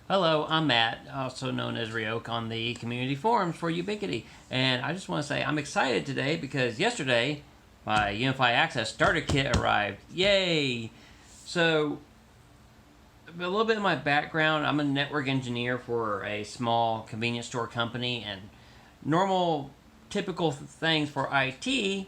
Hello, I'm Matt, also known as Ryoohk on the community forums for Ubiquiti. And I just want to say I'm excited today because yesterday my UniFi Access starter kit arrived. Yay! So, a little bit of my background, I'm a network engineer for a small convenience store company, and normal, typical things for IT,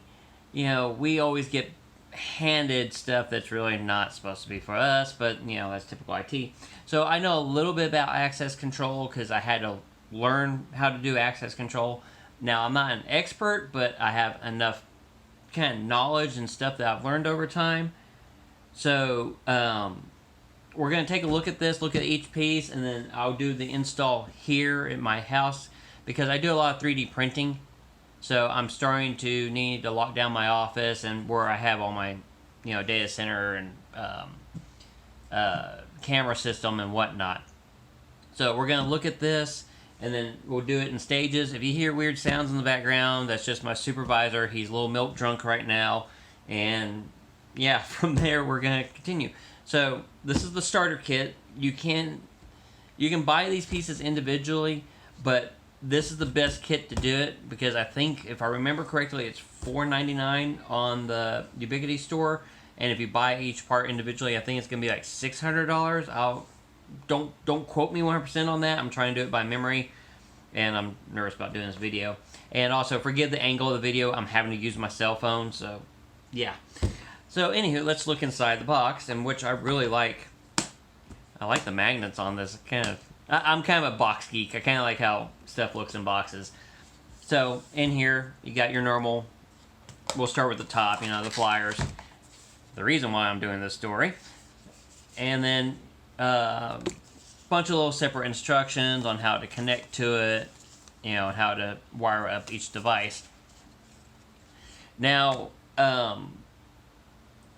we always get handed stuff that's really not supposed to be for us, but that's typical IT. So I know a little bit about access control because I had to learn how to do access control. Now I'm not an expert, but I have enough kind of knowledge and stuff that I've learned over time. So we're going to take a look at this, look at each piece, and then I'll do the install here at my house because I do a lot of 3D printing. So I'm starting to need to lock down my office and where I have all my, data center and camera system and whatnot. So we're going to look at this and then we'll do it in stages. If you hear weird sounds in the background, that's just my supervisor. He's a little milk drunk right now. And yeah, from there we're going to continue. So this is the starter kit. You can buy these pieces individually, but this is the best kit to do it because I think, if I remember correctly, it's $4.99 on the Ubiquiti store, and if you buy each part individually, I think it's gonna be like $600. Don't quote me 100% on that. I'm trying to do it by memory, and I'm nervous about doing this video. And also, forgive the angle of the video. I'm having to use my cell phone, so yeah. So anywho, let's look inside the box, and which I really like. I like the magnets on this. I'm kind of a box geek. I kind of like how stuff looks in boxes. So in here, you got your normal, we'll start with the top, the flyers. The reason why I'm doing this story. And then a bunch of little separate instructions on how to connect to it, and how to wire up each device. Now,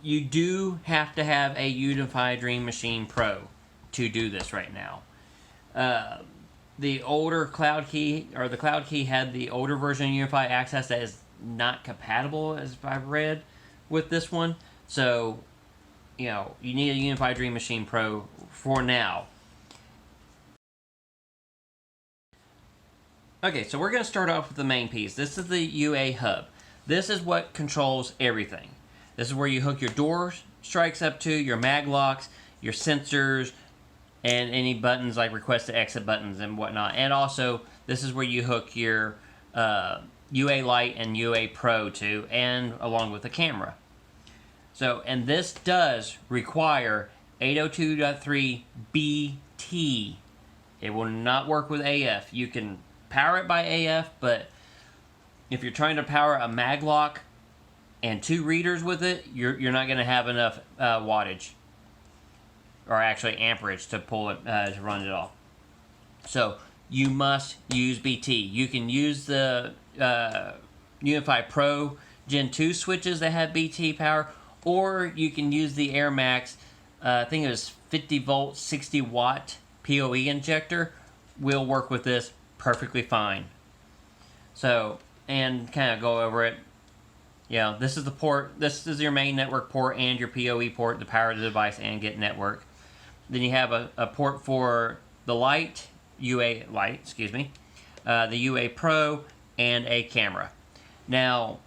you do have to have a UniFi Dream Machine Pro to do this right now. The older Cloud Key, or the Cloud Key had the older version of UniFi Access that is not compatible, as I've read, with this one. So, you need a UniFi Dream Machine Pro for now. Okay, so we're going to start off with the main piece. This is the UA hub. This is what controls everything. This is where you hook your door strikes up to, your mag locks, your sensors, and any buttons like request to exit buttons and whatnot. And also, this is where you hook your UA-Lite and UA Pro to, and along with the camera. So, and this does require 802.3 BT. It will not work with AF. You can power it by AF, but if you're trying to power a mag lock and 2 readers with it, you're not going to have enough wattage, or actually amperage, to pull it, to run it all. So you must use BT. You can use the UniFi Pro Gen 2 switches that have BT power, or you can use the Air Max, I think it was 50 volt, 60 watt PoE injector. Will work with this perfectly fine. So, and kind of go over it. This is the port. This is your main network port and your PoE port to power the device and get network. Then you have a port for the UA-Lite, the UA Pro, and a camera. Now,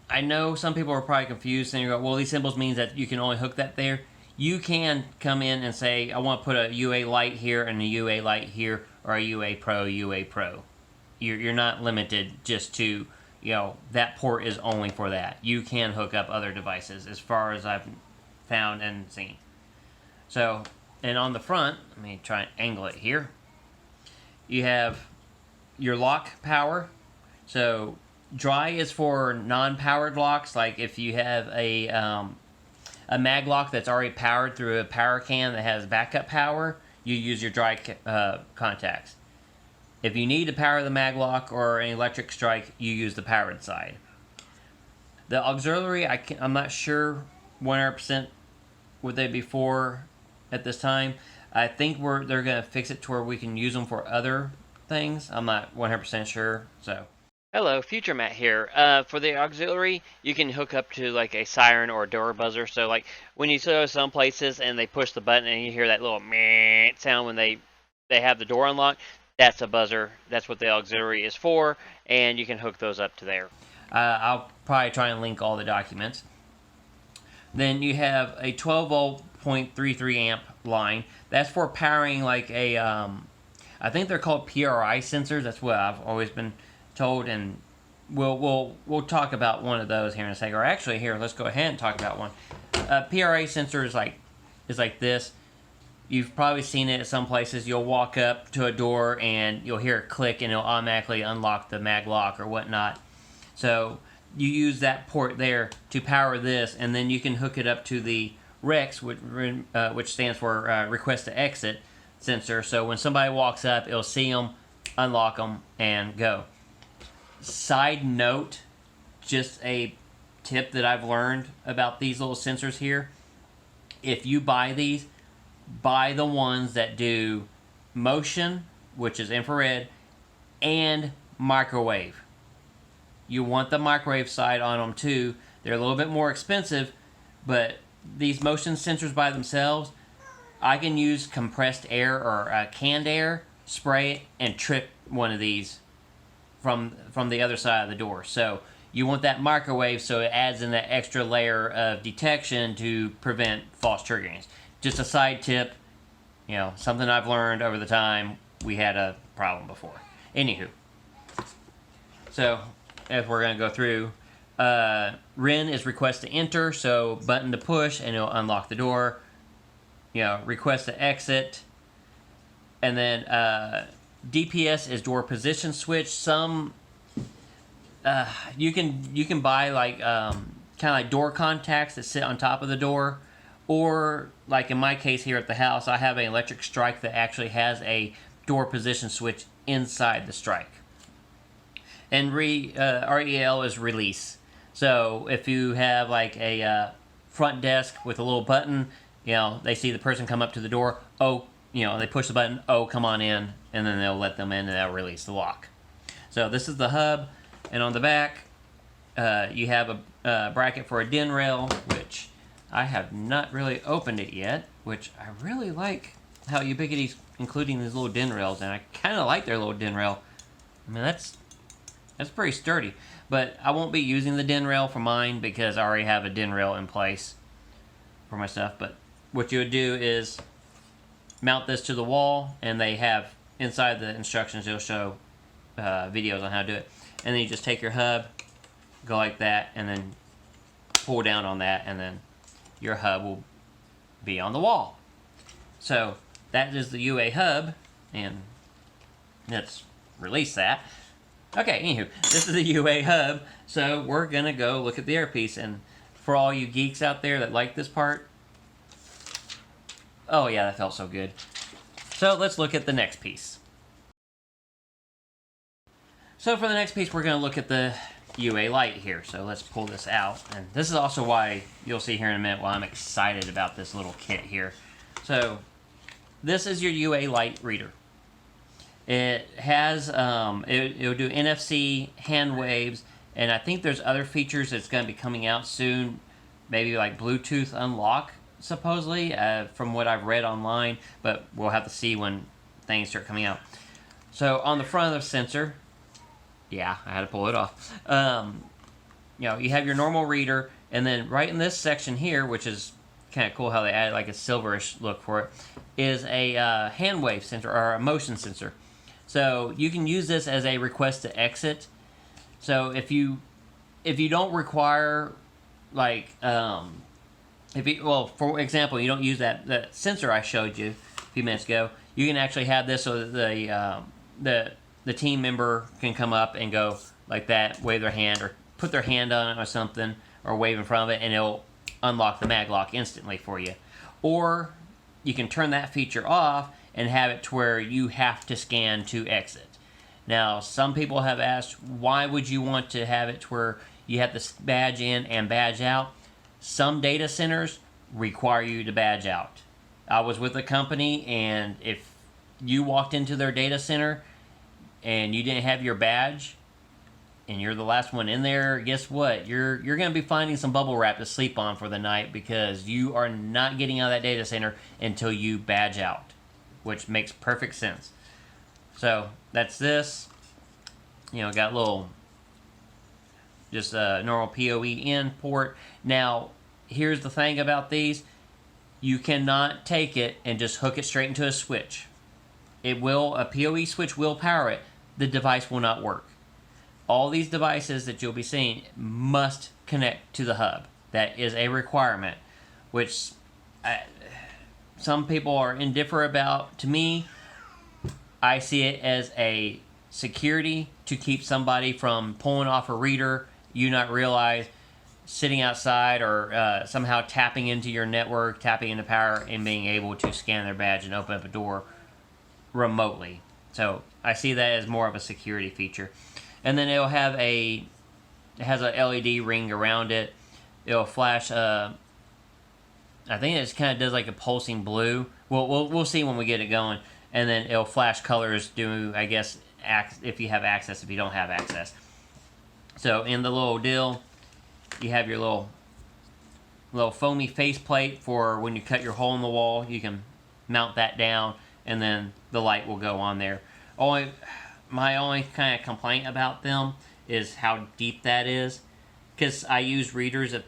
I know some people are probably confused and you go, well, these symbols means that you can only hook that there. You can come in and say, I want to put a UA-Lite here and a UA-Lite here, or a UA Pro, UA Pro. You're not limited just to, that port is only for that. You can hook up other devices as far as I've found and seen. So, and on the front, let me try and angle it here. You have your lock power. So, dry is for non-powered locks. Like if you have a mag lock that's already powered through a power can that has backup power, you use your dry contacts. If you need to power the mag lock or an electric strike, you use the powered side. The auxiliary, I'm not sure 100% what they be for at this time. I think they're going to fix it to where we can use them for other things. I'm not 100% sure, so Hello, Future Matt here. For the auxiliary, you can hook up to like a siren or a door buzzer. So like when you go some places and they push the button and you hear that little meh sound when they have the door unlocked, that's a buzzer. That's what the auxiliary is for, and you can hook those up to there. I'll probably try and link all the documents. Then you have a 12 volt 0.33 amp line. That's for powering like a I think they're called PRI sensors. That's what I've always been told, and we'll talk about one of those here in a second. Or actually, here, let's go ahead and talk about one. PRI sensor is like this. You've probably seen it at some places. You'll walk up to a door and you'll hear it click, and it'll automatically unlock the mag lock or whatnot. So you use that port there to power this, and then you can hook it up to the REX, which stands for request to exit sensor. So when somebody walks up, it'll see them, unlock them, and go. Side note, just a tip that I've learned about these little sensors here. If you buy these, buy the ones that do motion, which is infrared, and microwave. You want the microwave side on them too. They're a little bit more expensive, but these motion sensors by themselves, I can use compressed air or canned air, spray it, and trip one of these from the other side of the door. So you want that microwave, so it adds in that extra layer of detection to prevent false triggerings. Just a side tip, something I've learned over the time. We had a problem before. Anywho, so if we're going to go through, REN is request to enter, so button to push and it'll unlock the door. Request to exit, and then DPS is door position switch. Some you can buy like kind of like door contacts that sit on top of the door, or like in my case here at the house, I have an electric strike that actually has a door position switch inside the strike. And REL is release. So if you have like a front desk with a little button, they see the person come up to the door. They push the button. Come on in, and then they'll let them in, and they'll release the lock. So this is the hub, and on the back, you have a bracket for a DIN rail, which I have not really opened it yet. Which I really like how Ubiquity's including these little DIN rails, and I kind of like their little DIN rail. I mean, that's pretty sturdy, but I won't be using the DIN rail for mine because I already have a DIN rail in place for my stuff. But what you would do is mount this to the wall, and they have inside the instructions, it'll show videos on how to do it. And then you just take your hub, go like that, and then pull down on that, and then your hub will be on the wall. So that is the UA hub, and let's release that. Okay, anywho, this is the UA hub, so we're going to go look at the earpiece, and for all you geeks out there that like this part, oh yeah, that felt so good. So let's look at the next piece. So for the next piece, we're going to look at the UA-Lite here, so let's pull this out, and this is also why you'll see here in a minute why I'm excited about this little kit here. So this is your UA-Lite reader. It has, it'll do NFC, hand waves, and I think there's other features that's going to be coming out soon, maybe like Bluetooth unlock, supposedly, from what I've read online, but we'll have to see when things start coming out. So on the front of the sensor, yeah, I had to pull it off. You have your normal reader, and then right in this section here, which is kind of cool how they added like a silverish look for it, is a hand wave sensor or a motion sensor. So you can use this as a request to exit. So if you don't require like for example, you don't use that sensor I showed you a few minutes ago, you can actually have this so that the team member can come up and go like that, wave their hand or put their hand on it or something, or wave in front of it, and it'll unlock the mag lock instantly for you. Or you can turn that feature off and have it to where you have to scan to exit. Now, some people have asked, why would you want to have it to where you have to badge in and badge out? Some data centers require you to badge out. I was with a company, and if you walked into their data center and you didn't have your badge, and you're the last one in there, guess what? You're going to be finding some bubble wrap to sleep on for the night, because you are not getting out of that data center until you badge out, which makes perfect sense. So that's this. You know, got a little just a normal PoE in port. Now, here's the thing about these. You cannot take it and just hook it straight into a switch. A PoE switch will power it. The device will not work. All these devices that you'll be seeing must connect to the hub. That is a requirement, which some people are indifferent about. To me, I see it as a security to keep somebody from pulling off a reader, you not realize, sitting outside, or somehow tapping into your network, tapping into power, and being able to scan their badge and open up a door remotely. So I see that as more of a security feature. And then it'll have it has a LED ring around it. It'll flash I think it just kind of does like a pulsing blue. We'll see when we get it going. And then it'll flash colors, I guess, if you have access, if you don't have access. So in the little deal, you have your little foamy faceplate for when you cut your hole in the wall. You can mount that down, and then the light will go on there. My only kind of complaint about them is how deep that is, because I use readers at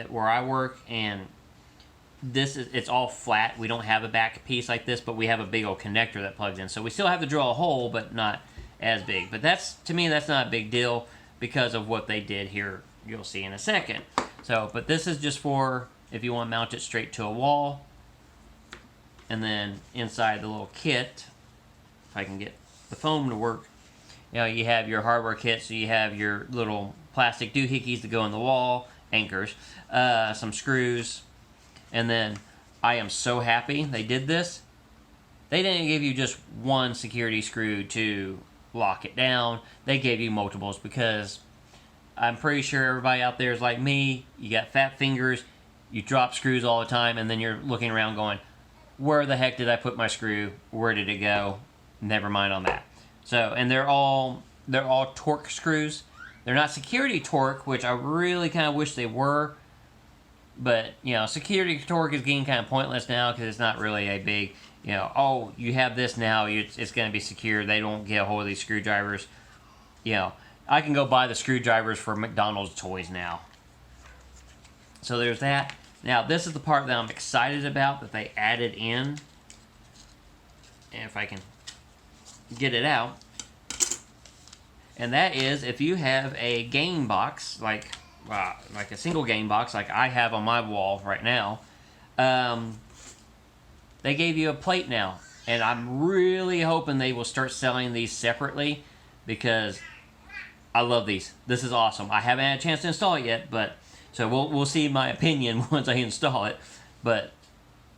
where I work, and it's all flat. We don't have a back piece like this, but we have a big old connector that plugs in. So we still have to drill a hole, but not as big. But to me, that's not a big deal because of what they did here. You'll see in a second. So, but this is just for if you want to mount it straight to a wall. And then inside the little kit, if I can get the foam to work, you know, you have your hardware kit. So you have your little plastic doohickeys to go in the wall, anchors, some screws, and then I am so happy they did this. They didn't give you just one security screw to lock it down. They gave you multiples, because I'm pretty sure everybody out there is like me. You got fat fingers, you drop screws all the time, and then you're looking around going, where the heck did I put my screw? Where did it go? Never mind on that. So, and they're all torque screws. They're not security torque, which I really kind of wish they were. But, you know, security torque is getting kind of pointless now, because it's not really a big, you know, oh, you have this now, it's going to be secure. They don't get a hold of these screwdrivers. You know, I can go buy the screwdrivers for McDonald's toys now. So there's that. Now, this is the part that I'm excited about that they added in. And if I can get it out. And that is, if you have a game box, like a single game box, like I have on my wall right now, they gave you a plate now. And I'm really hoping they will start selling these separately, because I love these. This is awesome. I haven't had a chance to install it yet, but so we'll see my opinion once I install it. But,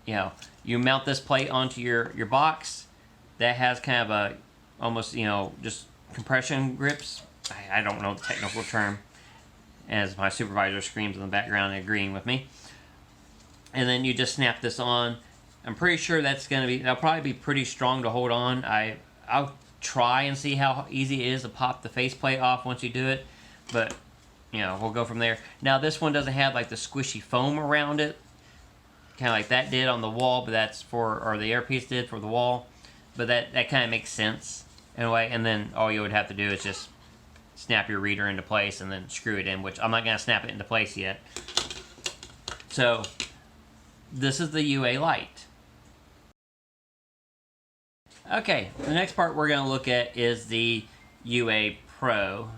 you know, you mount this plate onto your box that has kind of a almost, you know, just compression grips. I don't know the technical term, as my supervisor screams in the background agreeing with me. And then you just snap this on. I'm pretty sure that'll probably be pretty strong to hold on. I'll try and see how easy it is to pop the faceplate off once you do it, but you know, we'll go from there. Now this one doesn't have like the squishy foam around it, kind of like that did on the wall, but or the airpiece did for the wall, but that kind of makes sense in a way. And then all you would have to do is just snap your reader into place and then screw it in, which I'm not going to snap it into place yet. So this is the UA-Lite. Okay, the next part we're going to look at is the UA Pro.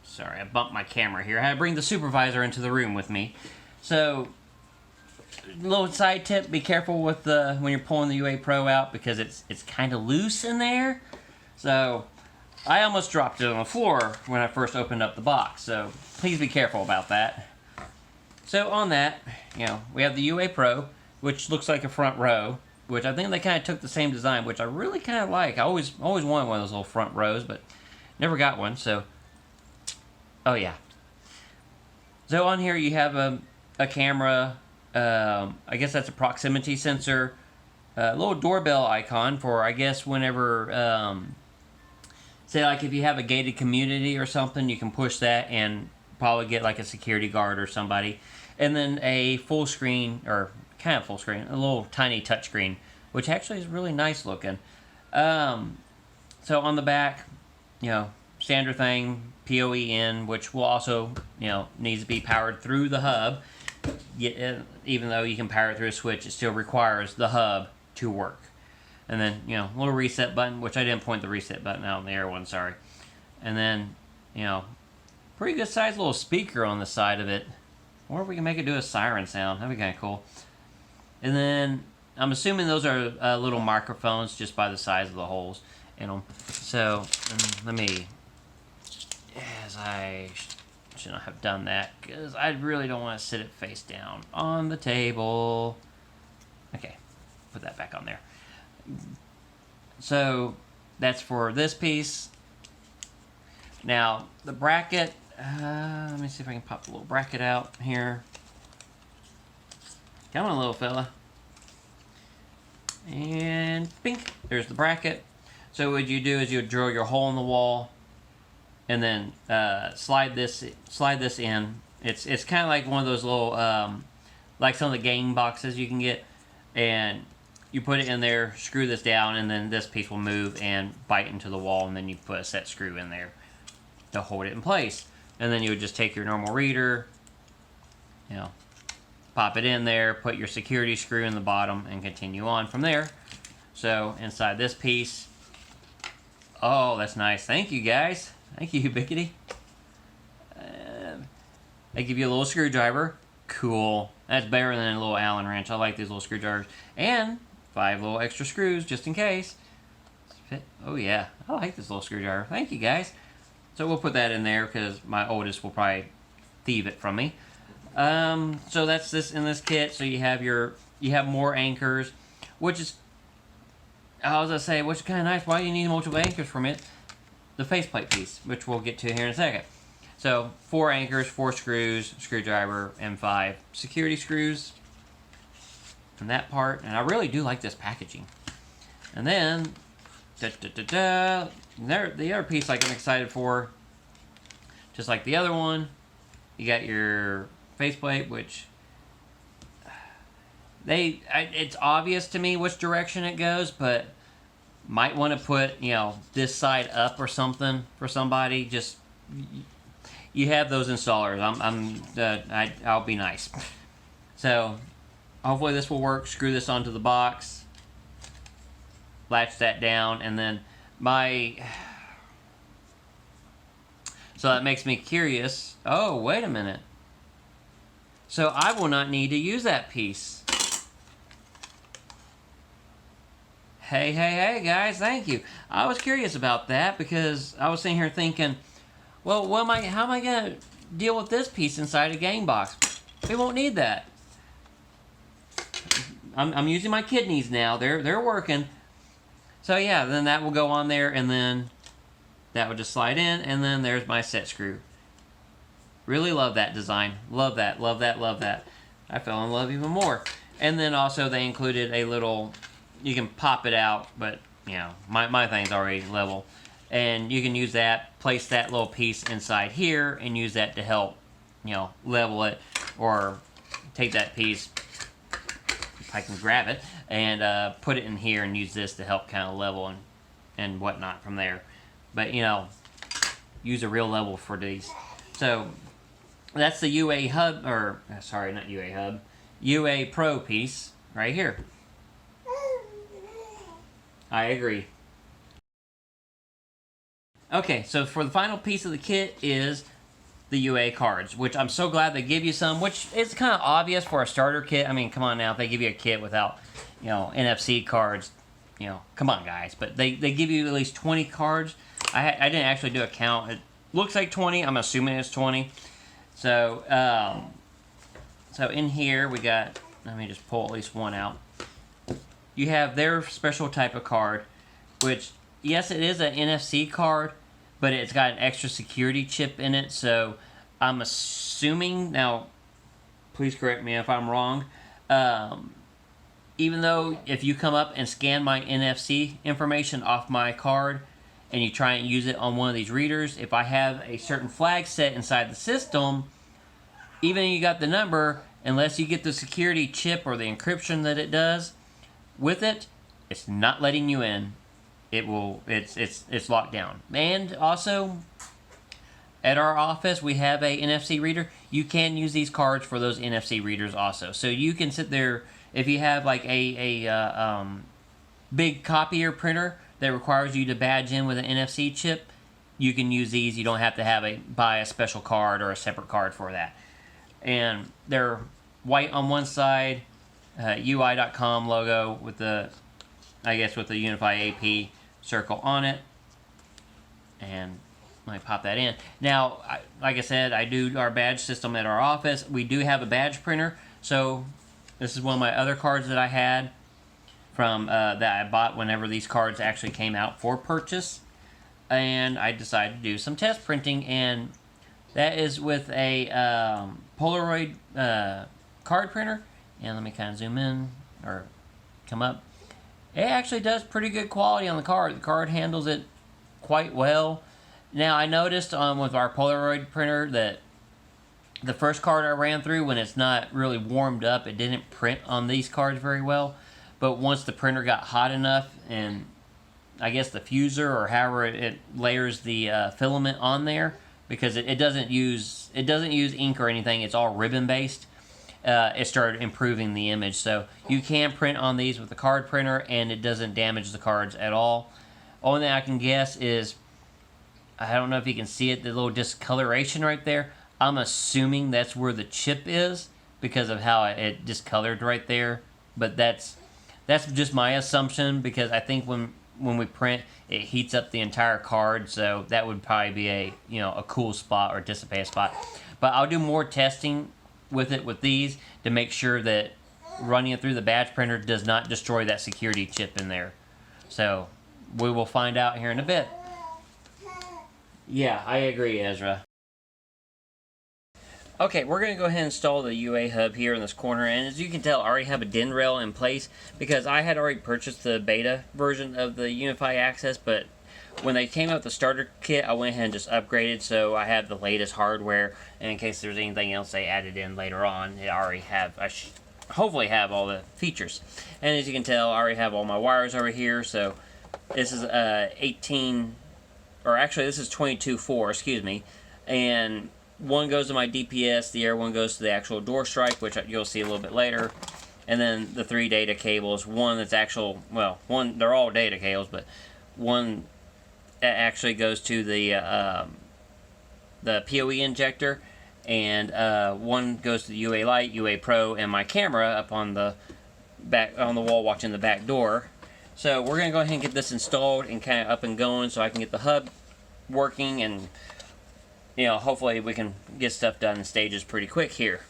Sorry, I bumped my camera here. I had to bring the supervisor into the room with me. So, little side tip, be careful with when you're pulling the UA Pro out, because it's kind of loose in there. So, I almost dropped it on the floor when I first opened up the box. So, please be careful about that. So, on that, you know, we have the UA Pro, which looks like a front row, which I think they kind of took the same design, which I really kind of like. I always wanted one of those little front rows, but never got one. So, oh yeah. So on here you have a camera. I guess that's a proximity sensor. A little doorbell icon for, I guess, whenever say like if you have a gated community or something, you can push that and probably get like a security guard or somebody. And then a full screen, or kind of full screen, a little tiny touch screen, which actually is really nice looking. So on the back, standard thing, PoE in, which will also, needs to be powered through the hub. Even though you can power it through a switch, it still requires the hub to work. And then, little reset button, which I didn't point the reset button out in the air one, sorry. And then, pretty good sized little speaker on the side of it. Or if we can make it do a siren sound, that'd be kind of cool. And then, I'm assuming those are little microphones just by the size of the holes in them. So, let me, as I should not have done that, because I really don't want to sit it face down on the table. Okay, put that back on there. So, that's for this piece. Now, the bracket, let me see if I can pop the little bracket out here. Come on, little fella. And bink, there's the bracket. So what you do is you drill your hole in the wall, and then slide this in. It's kind of like one of those little like some of the game boxes you can get, and you put it in there, screw this down, and then this piece will move and bite into the wall, and then you put a set screw in there to hold it in place. And then you would just take your normal reader, pop it in there, put your security screw in the bottom, and continue on from there. So inside this piece, oh, that's nice. Thank you, guys. Thank you, Bickety. They give you a little screwdriver. Cool. That's better than a little Allen wrench. I like these little screwdrivers. And 5 little extra screws just in case. Oh, yeah. I like this little screwdriver. Thank you, guys. So we'll put that in there because my oldest will probably thieve it from me. So that's this in this kit. So you have more anchors, which is, I was gonna say, which is kind of nice. Why do you need multiple anchors from it? The faceplate piece, which we'll get to here in a second. So 4 anchors, 4 screws, screwdriver, and 5 security screws. And that part, and I really do like this packaging. And then, the other piece like I'm excited for, just like the other one, you got your faceplate, which it's obvious to me which direction it goes, but might want to put, this side up or something for somebody. Just, you have those installers. I'll be nice. So, hopefully this will work. Screw this onto the box, latch that down, and then so that makes me curious. Oh, wait a minute. So I will not need to use that piece. Hey, guys, thank you. I was curious about that because I was sitting here thinking, well, how am I going to deal with this piece inside a game box? We won't need that. I'm using my kidneys now. They're working. So yeah, then that will go on there, and then that would just slide in, and then there's my set screw. Really love that design. Love that, love that, love that. I fell in love even more. And then also they included a little, you can pop it out, but my thing's already level. And you can use that, place that little piece inside here, and use that to help, level it, or take that piece, if I can grab it, and put it in here and use this to help kind of level and whatnot from there. But, use a real level for these. So, that's the UA hub, or, sorry, not UA hub, UA Pro piece right here. I agree. Okay, so for the final piece of the kit is the UA cards, which I'm so glad they give you some, which is kind of obvious for a starter kit. I mean, come on now, if they give you a kit without, NFC cards, come on, guys. But they give you at least 20 cards. I didn't actually do a count. It looks like 20. I'm assuming it's 20. So, so in here we got, let me just pull at least one out. You have their special type of card, which, yes, it is an NFC card, but it's got an extra security chip in it. So I'm assuming, now, please correct me if I'm wrong, even though if you come up and scan my NFC information off my card, and you try and use it on one of these readers, if I have a certain flag set inside the system, even if you got the number, unless you get the security chip or the encryption that it does with it, it's not letting you in. It's locked down. And also, at our office, we have a NFC reader. You can use these cards for those NFC readers also. So you can sit there, if you have like a big copier printer that requires you to badge in with an NFC chip, you can use these. You don't have to buy a special card or a separate card for that. And they're white on one side, UI.com logo with the UniFi AP circle on it. And let me pop that in. Now, like I said, I do our badge system at our office. We do have a badge printer. So this is one of my other cards that I had from that I bought whenever these cards actually came out for purchase. And I decided to do some test printing, and that is with a Polaroid card printer. And let me kind of zoom in or come up. It actually does pretty good quality on the card. The card handles it quite well. Now, I noticed with our Polaroid printer that the first card I ran through, when it's not really warmed up, it didn't print on these cards very well. But once the printer got hot enough, and I guess the fuser or however it layers the filament on there, because it doesn't use ink or anything, it's all ribbon based. It started improving the image. So you can print on these with the card printer, and it doesn't damage the cards at all. Only thing I can guess is, I don't know if you can see it, the little discoloration right there. I'm assuming that's where the chip is because of how it discolored right there. But that's just my assumption, because I think when we print, it heats up the entire card. So that would probably be a cool spot or dissipated spot. But I'll do more testing with these to make sure that running it through the badge printer does not destroy that security chip in there. So we will find out here in a bit. Yeah, I agree, Ezra. Okay, we're going to go ahead and install the UA hub here in this corner, and as you can tell, I already have a DIN rail in place because I had already purchased the beta version of the UniFi Access, but when they came out with the starter kit, I went ahead and just upgraded, so I have the latest hardware, and in case there's anything else they added in later on, I hopefully have all the features. And as you can tell, I already have all my wires over here, so this is 22.4, excuse me, and one goes to my DPS, the other one goes to the actual door strike, which you'll see a little bit later, and then the 3 data cables, one that's they're all data cables, but one that actually goes to the PoE injector, and one goes to the UA-Lite, UA Pro, and my camera up on the wall watching the back door. So we're going to go ahead and get this installed and kind of up and going so I can get the hub working, and hopefully we can get stuff done in stages pretty quick here.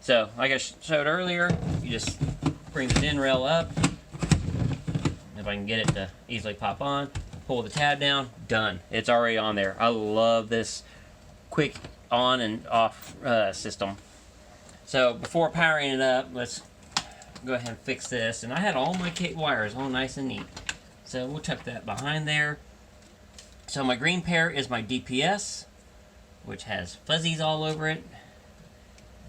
So like I showed earlier, you just bring the DIN rail up. If I can get it to easily pop on, pull the tab down, done. It's already on there. I love this quick on and off system. So before powering it up, let's go ahead and fix this. And I had all my wires all nice and neat. So we'll tuck that behind there. So my green pair is my DPS, which has fuzzies all over it.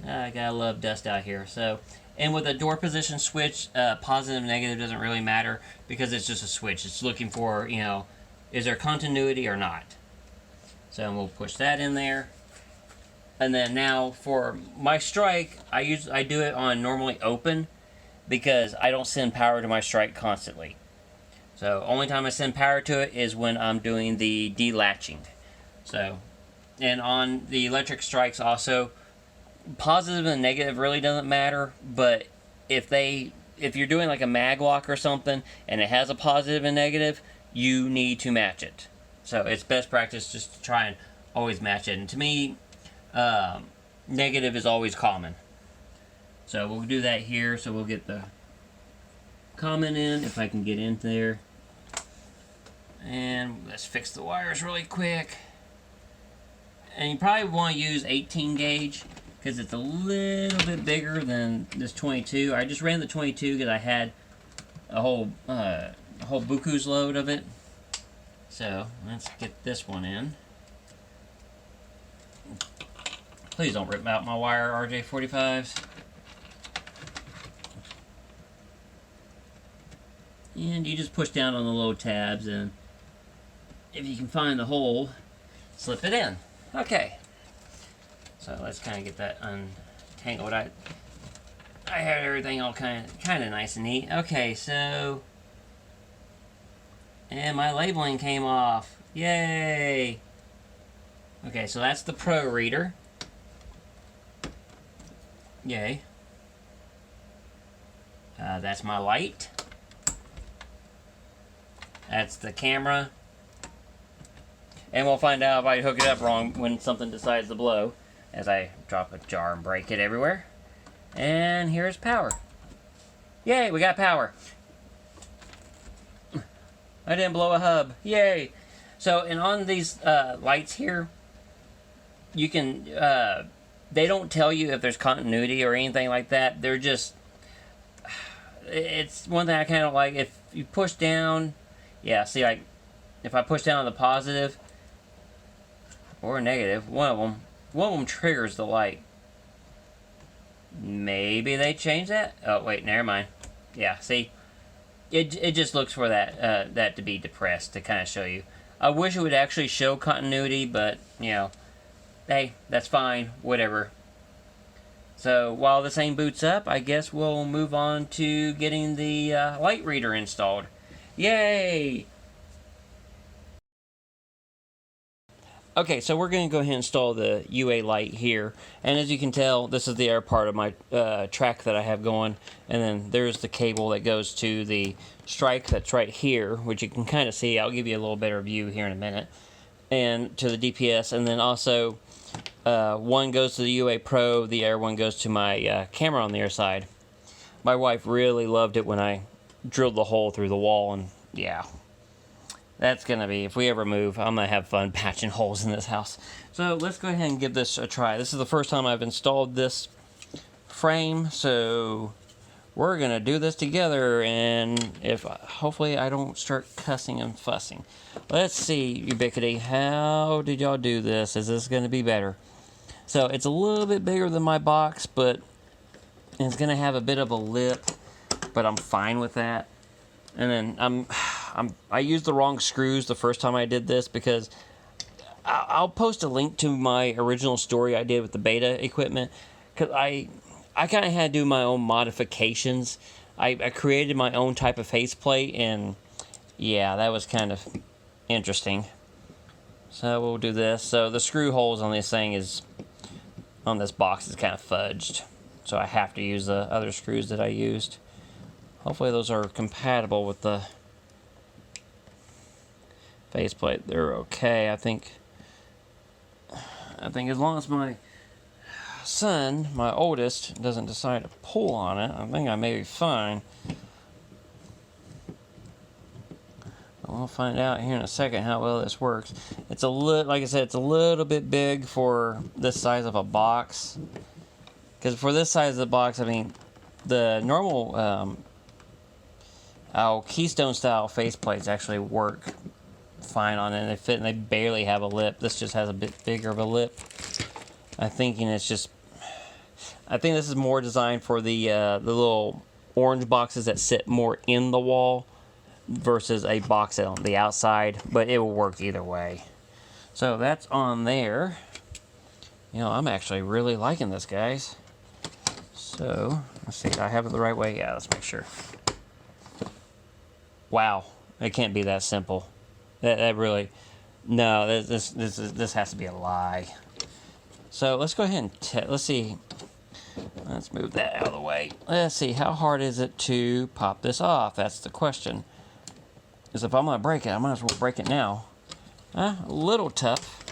I gotta love dust out here. So, and with a door position switch, positive and negative doesn't really matter because it's just a switch. It's looking for, is there continuity or not. So we'll push that in there. And then now for my strike, I do it on normally open because I don't send power to my strike constantly. So only time I send power to it is when I'm doing the delatching. So, and on the electric strikes also, positive and negative really doesn't matter, but if you're doing like a mag lock or something and it has a positive and negative, you need to match it. So it's best practice just to try and always match it. And to me, negative is always common. So we'll do that here. So we'll get the common in, if I can get in there. And let's fix the wires really quick. And you probably want to use 18 gauge because it's a little bit bigger than this 22. I just ran the 22 because I had a whole buku's load of it. So let's get this one in. Please don't rip out my wire RJ45s. And you just push down on the little tabs, and if you can find the hole, slip it in. Okay. So let's kind of get that untangled. I had everything all kind of nice and neat. Okay, so, and my labeling came off. Yay! Okay, so that's the Pro reader. Yay. That's my light. That's the camera. And we'll find out if I hook it up wrong when something decides to blow, as I drop a jar and break it everywhere. And here's power. Yay, we got power. I didn't blow a hub. Yay. So, and on these lights here, you can, they don't tell you if there's continuity or anything like that. They're just, it's one thing I kind of like. If you push down, yeah, see, like, if I push down on the positive or negative, one of them triggers the light. Maybe they changed that? Oh, wait, never mind. Yeah, see? It just looks for that that to be depressed to kind of show you. I wish it would actually show continuity, but, you know, hey, that's fine, whatever. So, while this thing boots up, I guess we'll move on to getting the light reader installed. Yay! Okay, so we're going to go ahead and install the UA-Lite here. And as you can tell, this is the air part of my track that I have going. And then there's the cable that goes to the strike that's right here, which you can kind of see. I'll give you a little better view here in a minute. And to the DPS. And then also, one goes to the UA Pro, the air one goes to my camera on the air side. My wife really loved it when I drilled the hole through the wall, and yeah. That's going to be, if we ever move, I'm going to have fun patching holes in this house. So let's go ahead and give this a try. This is the first time I've installed this frame, so we're going to do this together, and if hopefully I don't start cussing and fussing. Let's see, Ubiquity, how did y'all do this? Is this going to be better? So it's a little bit bigger than my box, but it's going to have a bit of a lip, but I'm fine with that. And then I used the wrong screws the first time I did this, because I'll post a link to my original story I did with the beta equipment, because I kind of had to do my own modifications. I created my own type of faceplate, and yeah, that was kind of interesting. So we'll do this. So the screw holes on this thing on this box is kind of fudged, so I have to use the other screws that I used. Hopefully those are compatible with the faceplate. They're okay. I think as long as my son, my oldest, doesn't decide to pull on it, I think I may be fine. We'll find out here in a second how well this works. It's like I said, it's a little bit big for this size of a box. Because for this size of the box, I mean, the normal Keystone style faceplates actually work fine on it. They fit, and they barely have a lip. This just has a bit bigger of a lip. I think this is more designed for the little orange boxes that sit more in the wall versus a box on the outside, but it will work either way. So that's on there. You know, I'm actually really liking this, guys. So let's see, I have it the right way. Yeah, let's make sure. Wow, it can't be that simple. That really, no. This has to be a lie. So let's go ahead and let's see. Let's move that out of the way. Let's see, how hard is it to pop this off? That's the question. Because if I'm gonna break it, I might as well break it now. A little tough,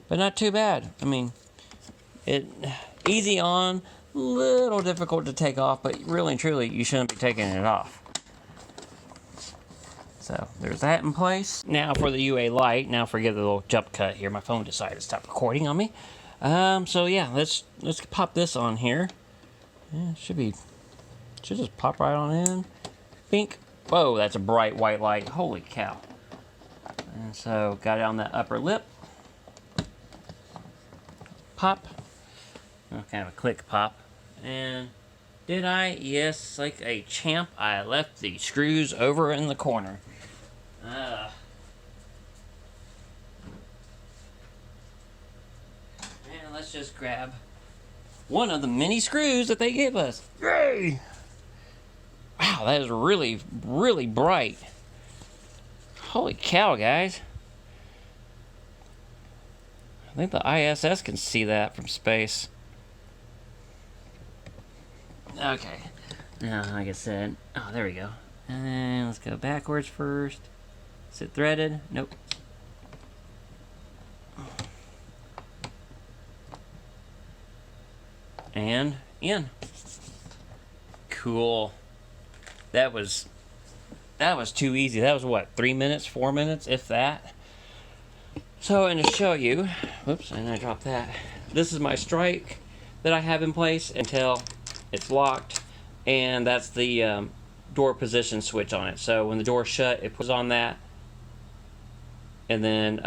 but not too bad. I mean, easy on, little difficult to take off, but really and truly, you shouldn't be taking it off. So there's that in place. Now for the UA-Lite. Now forget the little jump cut here. My phone decided to stop recording on me. So yeah, let's pop this on here. Yeah, should just pop right on in. Bink. Whoa, that's a bright white light. Holy cow. And so got it on that upper lip. Pop. Kind of a click pop. And did I? Yes, like a champ, I left the screws over in the corner. And let's just grab one of the mini screws that they gave us. Yay! Wow, that is really, really bright. Holy cow, guys. I think the ISS can see that from space. Okay. Now, like I said, oh, there we go. And let's go backwards first. Is it threaded? Nope. And in. Cool. That was too easy. That was what, 3 minutes, 4 minutes, if that. So, and to show you, whoops, and I dropped that. This is my strike that I have in place until it's locked, and that's the door position switch on it. So when the door's shut, it puts on that, and then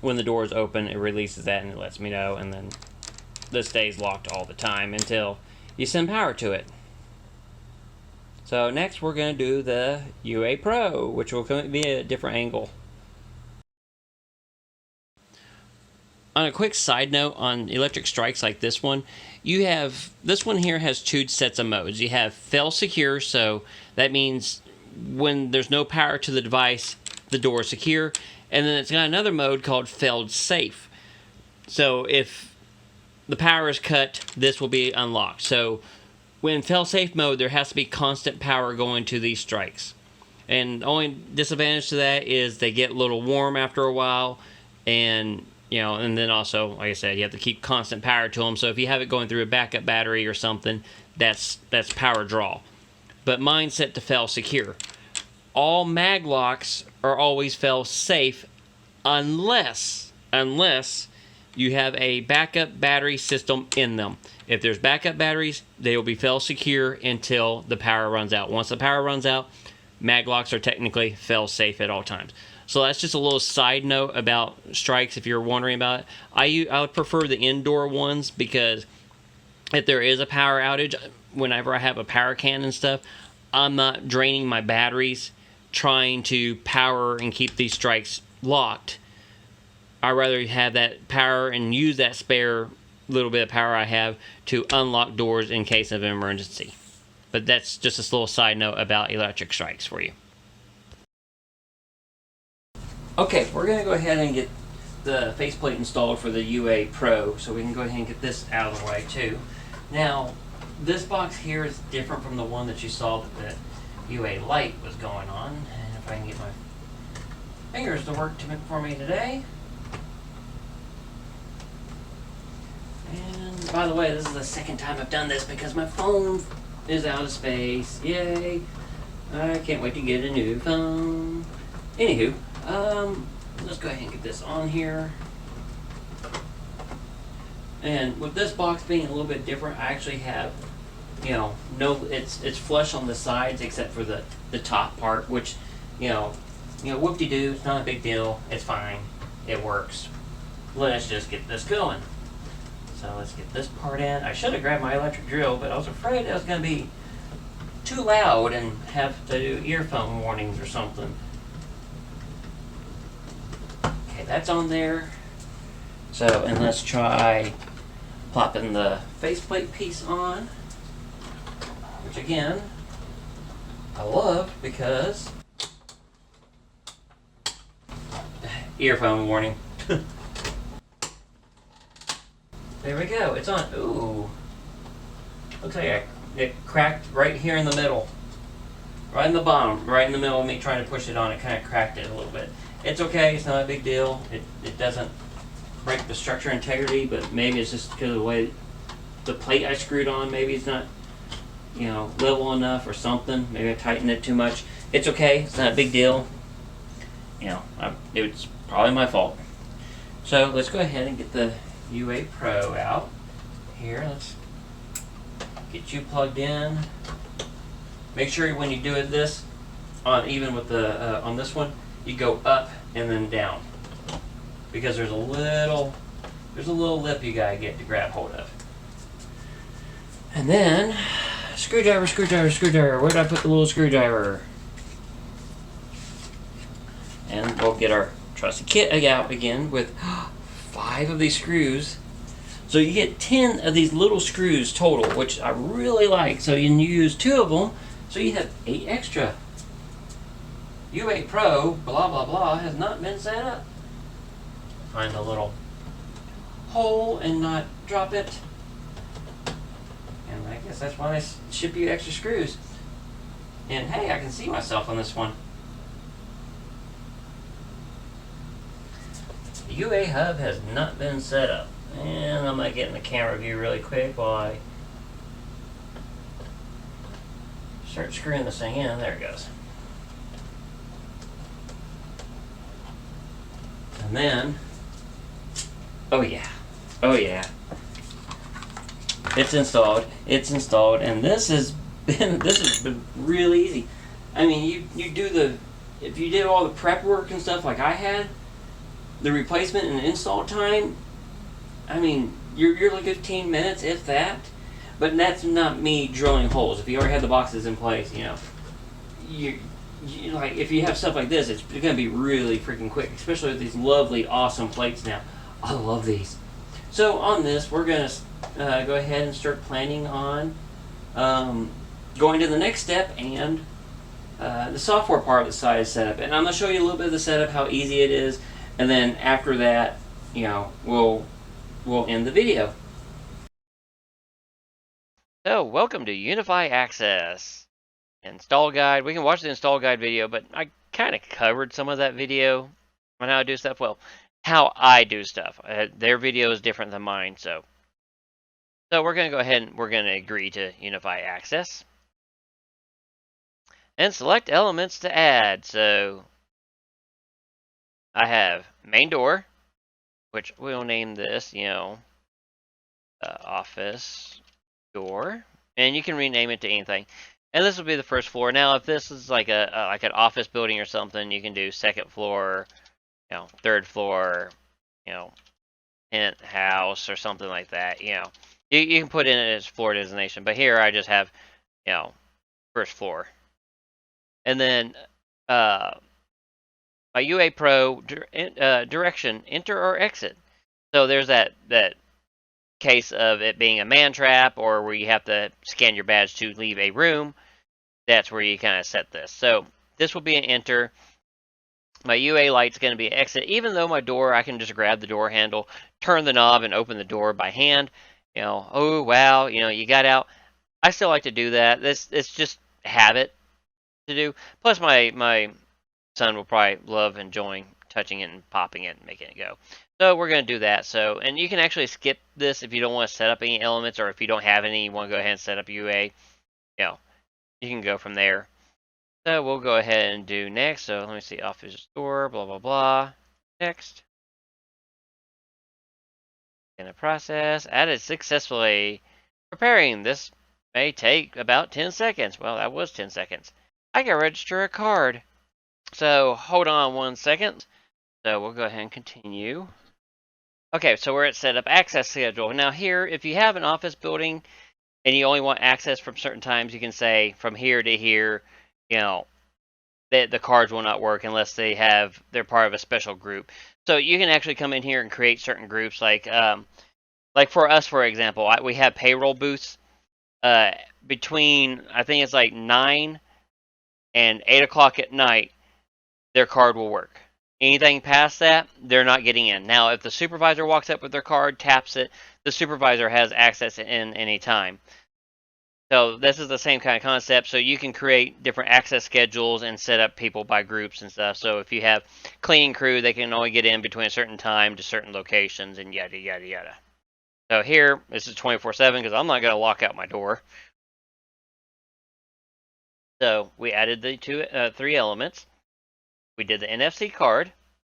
when the door is open, it releases that and it lets me know, and then this stays locked all the time until you send power to it. So next we're going to do the UA Pro, which will be a different angle. On a quick side note on electric strikes like this one, this one here has two sets of modes. You have fail secure, so that means when there's no power to the device, the door is secure. And then it's got another mode called failed safe. So if the power is cut, this will be unlocked. So when fail safe mode, there has to be constant power going to these strikes. And the only disadvantage to that is they get a little warm after a while, and and then also, like I said, you have to keep constant power to them. So if you have it going through a backup battery or something, that's power draw. But mine's set to fail secure. All mag locks are always fail safe unless you have a backup battery system in them. If there's backup batteries, they will be fail secure until the power runs out. Once the power runs out, mag locks are technically fail safe at all times. So that's just a little side note about strikes if you're wondering about it. I would prefer the indoor ones because if there is a power outage, whenever I have a power can and stuff, I'm not draining my batteries trying to power and keep these strikes locked. I'd rather have that power and use that spare little bit of power I have to unlock doors in case of an emergency. But that's just a little side note about electric strikes for you. Okay, we're going to go ahead and get the faceplate installed for the UA Pro, so we can go ahead and get this out of the way too. Now, this box here is different from the one that you saw that the UA-Lite was going on. And if I can get my fingers to work for me today. And by the way, this is the second time I've done this because my phone is out of space. Yay! I can't wait to get a new phone. Anywho, let's go ahead and get this on here. And with this box being a little bit different, I actually have, it's flush on the sides except for the top part, which, whoop-de-doo, it's not a big deal. It's fine. It works. Let's just get this going. So let's get this part in. I should have grabbed my electric drill, but I was afraid it was going to be too loud and have to do earphone warnings or something. Okay, that's on there. So, and let's try plopping the faceplate piece on, which again, I love because earphone warning. There we go, it's on. Ooh. Looks like it cracked right here in the middle. Right in the bottom, right in the middle of me trying to push it on, it kind of cracked it a little bit. It's okay, it's not a big deal. It doesn't break the structure integrity, but maybe it's just because of the way the plate I screwed on, maybe it's not, level enough or something. Maybe I tightened it too much. It's okay, it's not a big deal. It's probably my fault. So let's go ahead and get the UA Pro out. Here, let's get you plugged in. Make sure when you do this, even with the on this one, you go up and then down, because there's a little lip you gotta get to grab hold of. And then screwdriver. Where did I put the little screwdriver? And we'll get our trusty kit out again with 5 of these screws. So you get 10 of these little screws total, which I really like. So you can use 2 of them, so you have 8 extra. UA Pro, blah blah blah, has not been set up. Find a little hole and not drop it. And I guess that's why they ship you extra screws. And hey, I can see myself on this one. The UA hub has not been set up. And I'm going to get in the camera view really quick while I start screwing this thing in. There it goes. And then, oh yeah, it's installed, and this has been really easy. I mean, you do if you did all the prep work and stuff like I had, the replacement and install time, I mean, you're like 15 minutes, if that. But that's not me drilling holes. If you already have the boxes in place, you like, if you have stuff like this, it's going to be really freaking quick, especially with these lovely, awesome plates now. I love these. So on this, we're going to go ahead and start planning on going to the next step, and the software part of the site is set up. And I'm going to show you a little bit of the setup, how easy it is, and then after that, we'll end the video. So, welcome to UniFi Access install guide. We can watch the install guide video, but I kind of covered some of that video on how to do stuff. Well, how I do stuff. Their video is different than mine, so we're going to go ahead and we're going to agree to UniFi Access and select elements to add. So I have main door, which we'll name this, office door, and you can rename it to anything. And this will be the first floor. Now, if this is like like an office building or something, you can do second floor, third floor, penthouse or something like that. You can put in it as floor designation. But here I just have, first floor. And then my UA Pro direction, enter or exit. So there's that case of it being a man trap, or where you have to scan your badge to leave a room. That's where you kind of set this. So this will be an enter. My UA light's going to be an exit. Even though my door, I can just grab the door handle, turn the knob, and open the door by hand. Oh wow, you got out. I still like to do that. It's just habit to do. Plus my son will probably love enjoying touching it and popping it and making it go. So we're going to do that. So, and you can actually skip this if you don't want to set up any elements, or if you don't have any, you want to go ahead and set up UA. You can go from there. So we'll go ahead and do next. So let me see, office store, blah blah blah. Next. In the process, added successfully. Preparing. This may take about 10 seconds. Well, that was 10 seconds. I can register a card. So hold on 1 second. So we'll go ahead and continue. Okay, so we're at setup access schedule. Now here, if you have an office building and you only want access from certain times, you can say from here to here, the cards will not work unless they're part of a special group. So you can actually come in here and create certain groups, like for us, for example, we have payroll booths between, I think it's like 9 and 8 o'clock at night, their card will work. Anything past that, they're not getting in. Now, if the supervisor walks up with their card, taps it, the supervisor has access in any time. So this is the same kind of concept. So you can create different access schedules and set up people by groups and stuff. So if you have cleaning crew, they can only get in between a certain time to certain locations and yada, yada, yada. So here, this is 24/7 because I'm not going to lock out my door. So we added the 3 elements. We did the NFC card,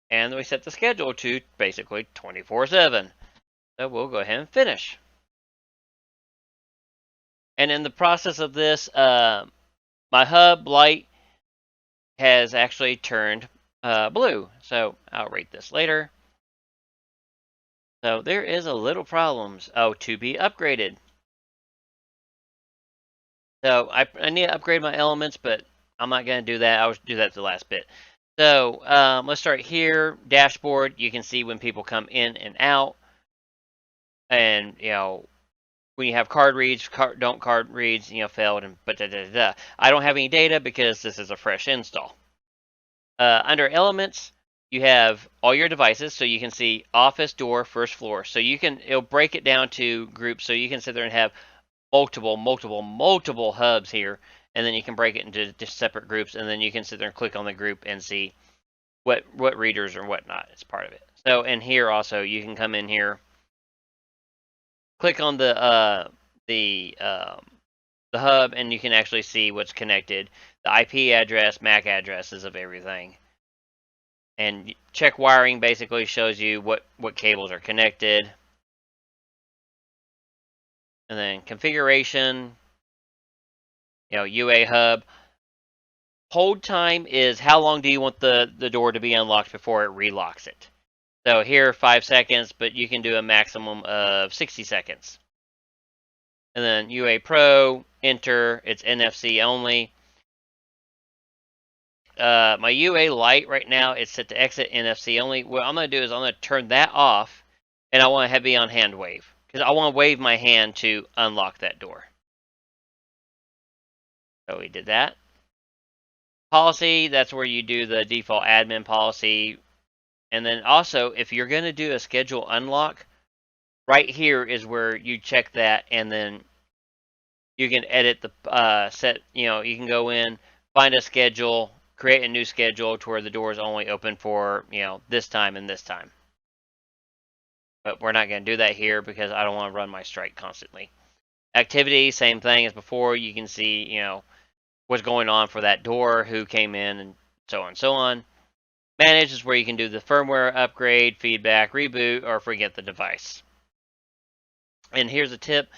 and we set the schedule to basically 24/7. So we'll go ahead and finish. And in the process of this, my hub light has actually turned blue. So I'll rate this later. So there is a little problems. Oh, to be upgraded. So I need to upgrade my elements, but I'm not going to do that. I'll do that at the last bit. So let's start here. Dashboard. You can see when people come in and out, and when you have card reads, card reads, failed, and I don't have any data because this is a fresh install. Under elements, you have all your devices, so you can see office, door, first floor. So it'll break it down to groups, so you can sit there and have multiple hubs here, and then you can break it into just separate groups, and then you can sit there and click on the group and see what readers or whatnot is part of it. So, and here also, you can come in here, click on the hub, and you can actually see what's connected, the IP address, MAC addresses of everything. And check wiring basically shows you what cables are connected. And then configuration, UA hub. Hold time is how long do you want the door to be unlocked before it relocks it. So here 5 seconds, but you can do a maximum of 60 seconds. And then UA Pro, enter, it's NFC only. My UA-Lite right now, it's set to exit NFC only. What I'm going to do is I'm going to turn that off, and I want to have it on hand wave, because I want to wave my hand to unlock that door. So we did that. Policy, that's where you do the default admin policy. And then also, if you're going to do a schedule unlock, right here is where you check that, and then you can edit the set, you can go in, find a schedule, create a new schedule to where the door is only open for, this time and this time. But we're not going to do that here because I don't want to run my strike constantly. Activity, same thing as before. You can see, what's going on for that door, who came in, and so on and so on. Manage is where you can do the firmware upgrade, feedback, reboot, or forget the device. And here's a tip,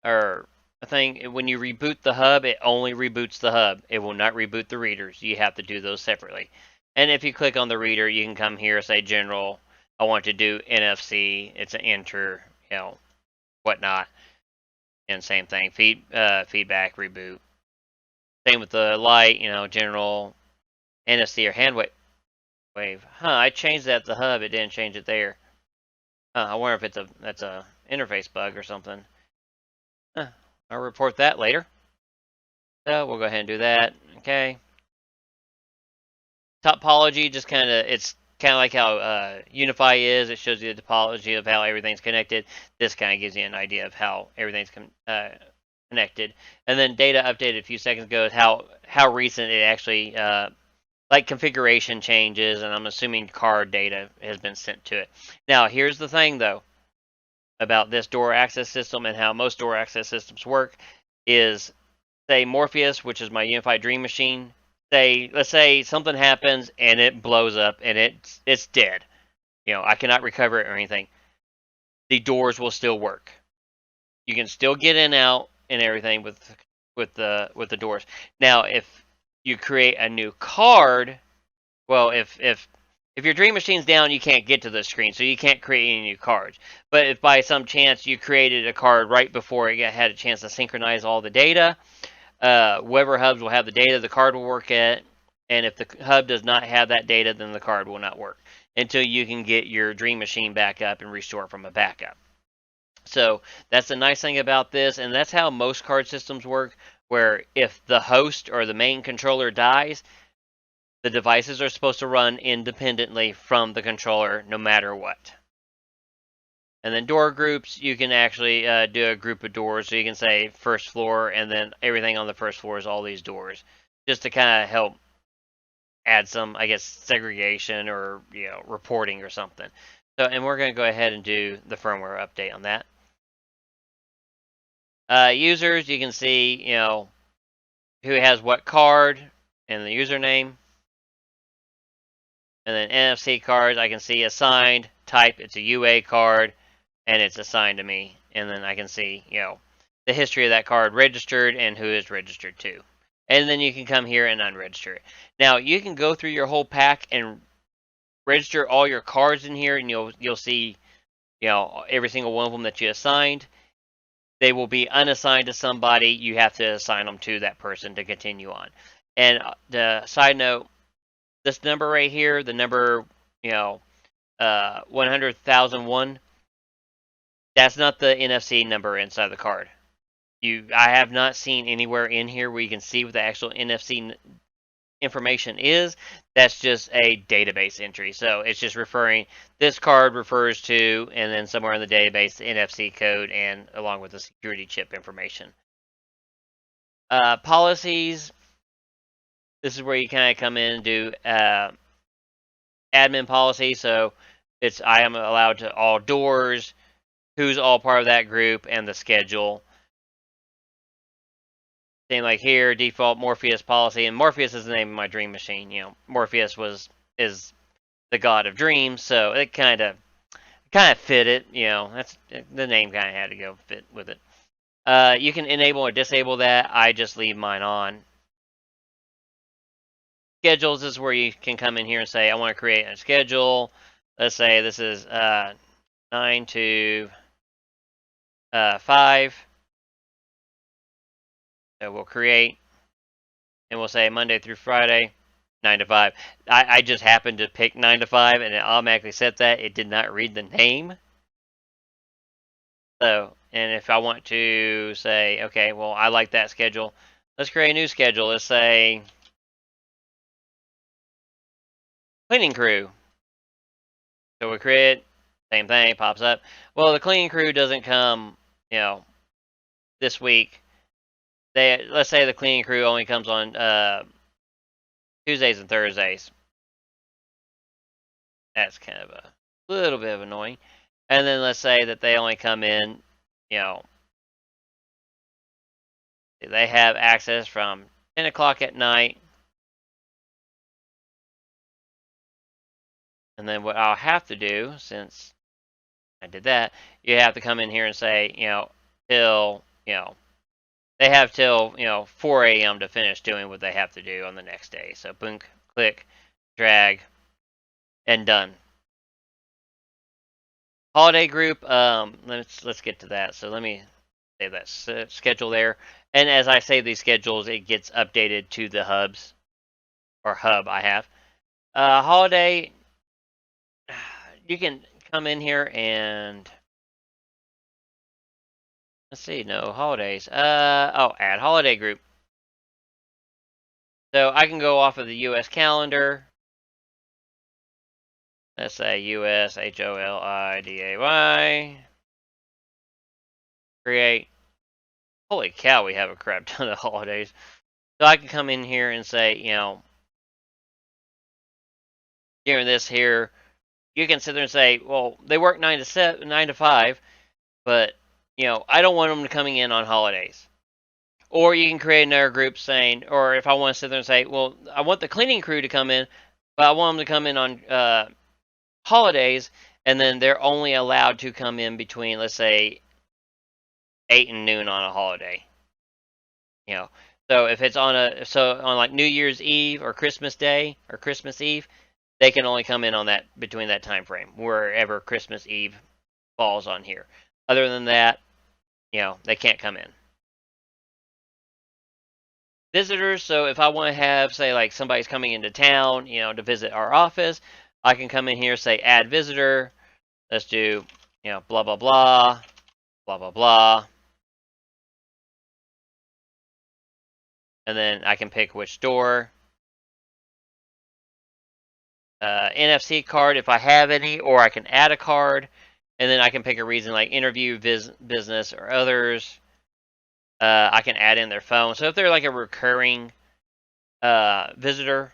or a thing, when you reboot the hub, it only reboots the hub. It will not reboot the readers. You have to do those separately. And if you click on the reader, you can come here, say general, I want to do NFC, it's an enter, whatnot. And same thing, feedback, reboot. Same with the light, general, NFC or hand wave. I changed that to the hub, it didn't change it there. I wonder if that's a interface bug or something. I'll report that later. So we'll go ahead and do that. Okay. Topology, just it's kind of like how UniFi is. It shows you the topology of how everything's connected. This kind of gives you an idea of how everything's connected. And then data updated a few seconds ago is how recent it actually, like configuration changes, and I'm assuming card data has been sent to it. Now, here's the thing, though, about this door access system and how most door access systems work is, say, Morpheus, which is my UniFi Dream Machine. Let's say something happens and it blows up and it's dead. I cannot recover it or anything. The doors will still work. You can still get in and out and everything with the doors. Now, if you create a new card, well, if your Dream Machine's down, you can't get to the screen, so you can't create any new cards. But if by some chance you created a card right before it had a chance to synchronize all the data, whoever hubs will have the data, the card will work at, and if the hub does not have that data, then the card will not work until you can get your Dream Machine back up and restore from a backup. So that's the nice thing about this, and that's how most card systems work, where if the host or the main controller dies, the devices are supposed to run independently from the controller no matter what. And then door groups, you can actually do a group of doors. So you can say first floor, and then everything on the first floor is all these doors. Just to kind of help add some, I guess, segregation or reporting or something. So, and we're going to go ahead and do the firmware update on that. Users, you can see, who has what card and the username. And then NFC cards, I can see assigned, type, it's a UA card, and it's assigned to me. And then I can see, the history of that card registered and who is registered to. And then you can come here and unregister it. Now, you can go through your whole pack and register all your cards in here, and you'll see, every single one of them that you assigned. They will be unassigned to somebody. You have to assign them to that person to continue on. And the side note, this number right here, the number 100,001, that's not the NFC number inside the card. I have not seen anywhere in here where you can see what the actual NFC information is. That's just a database entry. So it's just referring, this card refers to, and then somewhere in the database, the NFC code, and along with the security chip information. Policies. This is where you kind of come in and do admin policy. So I am allowed to all doors, who's all part of that group, and the schedule. Same like here, default Morpheus policy, and Morpheus is the name of my dream machine. Morpheus is the god of dreams, so it kind of fit it. That's the name, kind of had to go fit with it. You can enable or disable that. I just leave mine on. Schedules is where you can come in here and say, I want to create a schedule. Let's say this is 9 to 5. So we'll create, and we'll say Monday through Friday, 9 to 5. I just happened to pick 9 to 5, and it automatically set that. It did not read the name. So, and if I want to say, okay, well, I like that schedule. Let's create a new schedule. Let's say cleaning crew. So we create, same thing, pops up. Well, the cleaning crew doesn't come, this week. Let's say the cleaning crew only comes on Tuesdays and Thursdays. That's kind of a little bit of annoying. And then let's say that they only come in, they have access from 10 o'clock at night. And then what I'll have to do, since I did that, you have to come in here and say, till, they have till 4 a.m. to finish doing what they have to do on the next day. So boom, click, drag, and done. Holiday group. Let's get to that. So let me save that schedule there. And as I save these schedules, it gets updated to the hubs or hub I have. Holiday. You can come in here and let's see, no holidays. Add holiday group. So I can go off of the US calendar. Let's say US HOLIDAY. Create. Holy cow, we have a crap ton of holidays. So I can come in here and say, during this here, you can sit there and say, well, they work 9 to 5, but I don't want them coming in on holidays. Or you can create another group saying, or if I want to sit there and say, well, I want the cleaning crew to come in, but I want them to come in on holidays, and then they're only allowed to come in between, let's say, 8 and noon on a holiday. So if it's on like New Year's Eve or Christmas Day or Christmas Eve, they can only come in on that between that time frame, wherever Christmas Eve falls on here. Other than that, they can't come in. Visitors, so if I want to have, say, like somebody's coming into town, to visit our office, I can come in here, say add visitor. Let's do, blah, blah, blah, blah, blah, blah. And then I can pick which door. NFC card if I have any, or I can add a card, and then I can pick a reason like interview, business, or others. I can add in their phone. So if they're like a recurring visitor,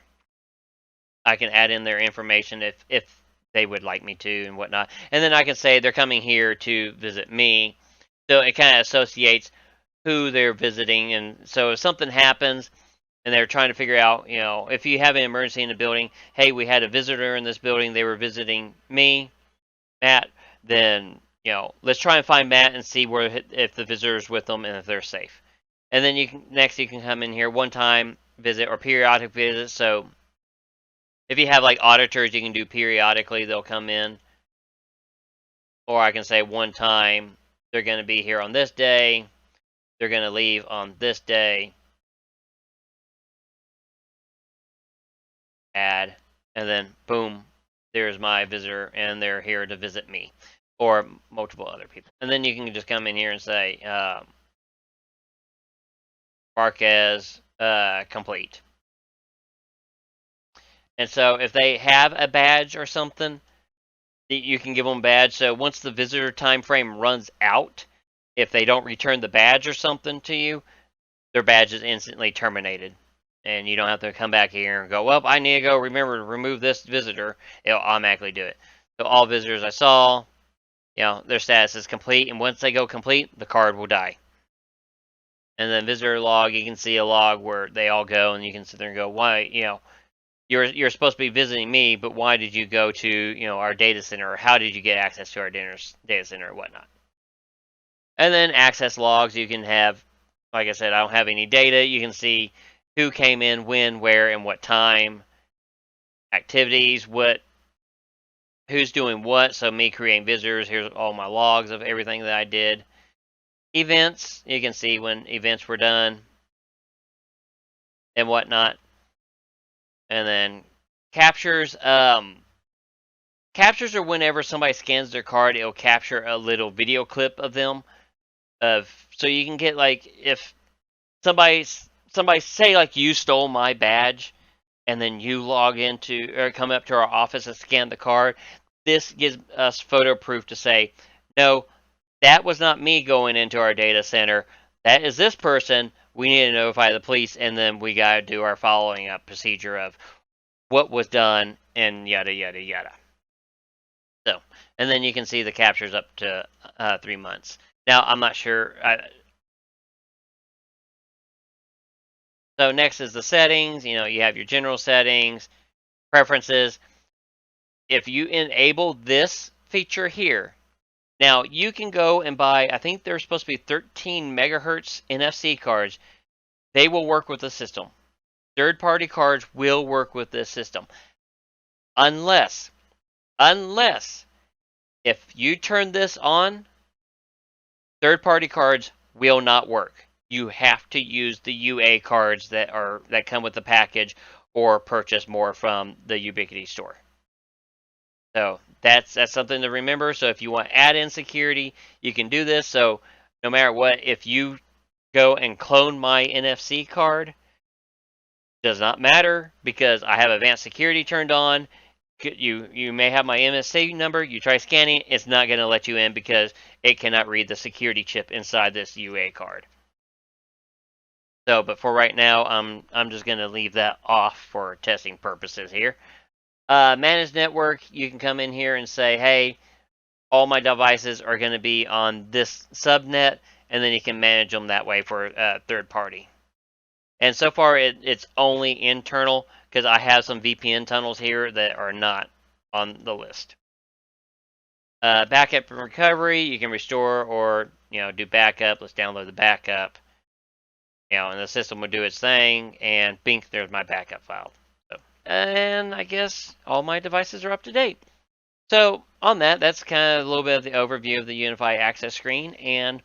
I can add in their information if they would like me to and whatnot. And then I can say they're coming here to visit me. So it kind of associates who they're visiting. And so if something happens, and they're trying to figure out, if you have an emergency in the building, hey, we had a visitor in this building, they were visiting me, Matt, then, let's try and find Matt and see if the visitor's with them and if they're safe. And then you can come in here one-time visit or periodic visit. So If you have like auditors, you can do periodically, they'll come in. Or I can say one time, they're going to be here on this day, they're going to leave on this day. Add, and then boom, there's my visitor, and they're here to visit me, or multiple other people. And then you can just come in here and say, mark as complete. And so if they have a badge or something, you can give them a badge. So once the visitor time frame runs out, if they don't return the badge or something to you, their badge is instantly terminated. And you don't have to come back here and go, well, I need to go remember to remove this visitor. It'll automatically do it. So all visitors I saw, their status is complete. And once they go complete, the card will die. And then visitor log, you can see a log where they all go, and you can sit there and go, why, you're supposed to be visiting me, but why did you go to, our data center, or how did you get access to our data center or whatnot. And then access logs, you can have, like I said, I don't have any data. You can see who came in, when, where, and what time. Activities, who's doing what. So me creating visitors, here's all my logs of everything that I did. Events, you can see when events were done and whatnot. And then captures. Captures are whenever somebody scans their card, it'll capture a little video clip of them. So you can get, like, if somebody say, like, you stole my badge, and then you log into or come up to our office and scan the card, this gives us photo proof to say, no, that was not me going into our data center. That is this person. We need to notify the police, and then we got to do our following up procedure of what was done and yada, yada, yada. So, and then you can see the captures up to 3 months. Now, I'm not sure. So next is the settings. You have your general settings, preferences. If you enable this feature here, now you can go and buy, I think there's supposed to be 13 megahertz NFC cards. They will work with the system. Third-party cards will work with this system. Unless if you turn this on, third-party cards will not work. You have to use the UA cards that come with the package, or purchase more from the Ubiquiti store. So that's something to remember. So if you want add-in security, you can do this. So no matter what, if you go and clone my NFC card, does not matter, because I have advanced security turned on. You may have my MSC number. You try scanning, it's not going to let you in because it cannot read the security chip inside this UA card. So, but for right now, I'm just going to leave that off for testing purposes here. Manage network, you can come in here and say, hey, all my devices are going to be on this subnet, and then you can manage them that way for third party. And so far, it's only internal, because I have some VPN tunnels here that are not on the list. Backup and recovery, you can restore or do backup. Let's download the backup. And the system will do its thing, and bink, there's my backup file. So, and I guess all my devices are up to date. So on that's kind of a little bit of the overview of the UniFi Access screen. And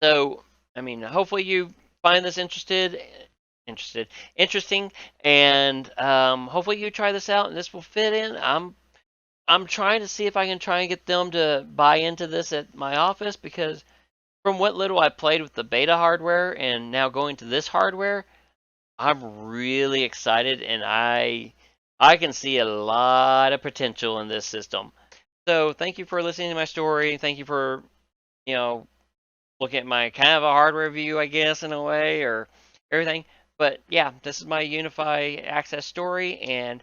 so, I mean, hopefully you find this interesting, and hopefully you try this out and this will fit in. I'm trying to see if I can try and get them to buy into this at my office, because from what little I played with the beta hardware and now going to this hardware, I'm really excited, and I can see a lot of potential in this system. So thank you for listening to my story. Thank you for, looking at my kind of a hardware review, I guess, in a way, or everything. But yeah, this is my UniFi Access story, and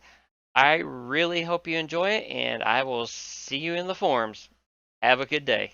I really hope you enjoy it, and I will see you in the forums. Have a good day.